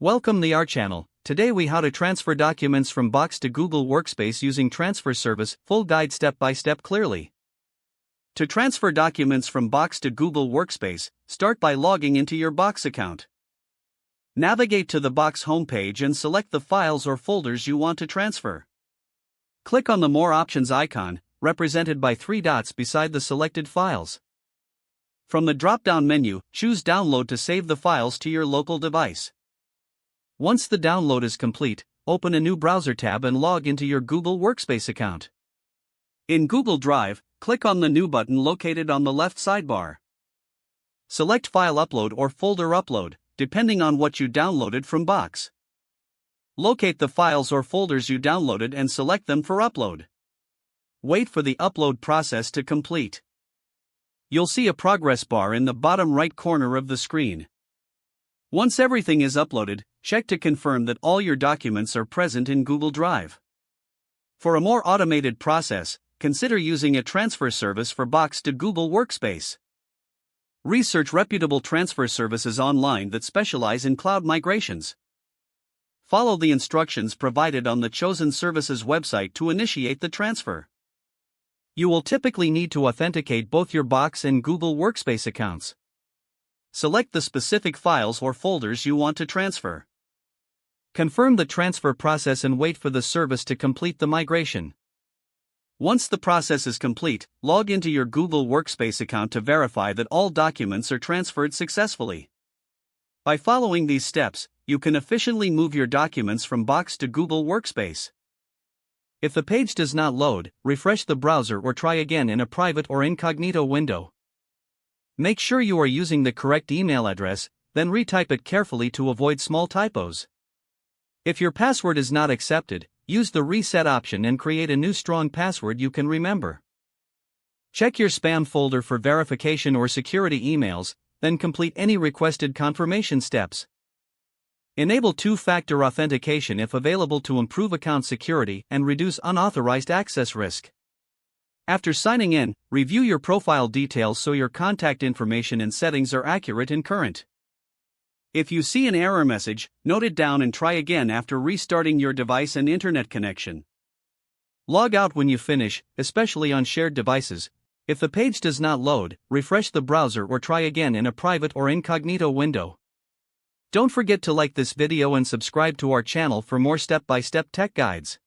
Welcome to our channel. Today we how to transfer documents from Box to Google Workspace using transfer service, full guide step by step clearly. To transfer documents from Box to Google Workspace, start by logging into your Box account. Navigate to the Box homepage and select the files or folders you want to transfer. Click on the More Options icon, represented by 3 dots beside the selected files. From the drop-down menu, choose Download to save the files to your local device. Once the download is complete, open a new browser tab and log into your Google Workspace account. In Google Drive, click on the New button located on the left sidebar. Select File Upload or Folder Upload, depending on what you downloaded from Box. Locate the files or folders you downloaded and select them for upload. Wait for the upload process to complete. You'll see a progress bar in the bottom right corner of the screen. Once everything is uploaded, check to confirm that all your documents are present in Google Drive. For a more automated process, consider using a transfer service for Box to Google Workspace. Research reputable transfer services online that specialize in cloud migrations. Follow the instructions provided on the chosen service's website to initiate the transfer. You will typically need to authenticate both your Box and Google Workspace accounts. Select the specific files or folders you want to transfer. Confirm the transfer process and wait for the service to complete the migration. Once the process is complete, log into your Google Workspace account to verify that all documents are transferred successfully. By following these steps, you can efficiently move your documents from Box to Google Workspace. If the page does not load, refresh the browser or try again in a private or incognito window. Make sure you are using the correct email address, then retype it carefully to avoid small typos. If your password is not accepted, use the reset option and create a new strong password you can remember. Check your spam folder for verification or security emails, then complete any requested confirmation steps. Enable two-factor authentication if available to improve account security and reduce unauthorized access risk. After signing in, review your profile details so your contact information and settings are accurate and current. If you see an error message, note it down and try again after restarting your device and internet connection. Log out when you finish, especially on shared devices. If the page does not load, refresh the browser or try again in a private or incognito window. Don't forget to like this video and subscribe to our channel for more step-by-step tech guides.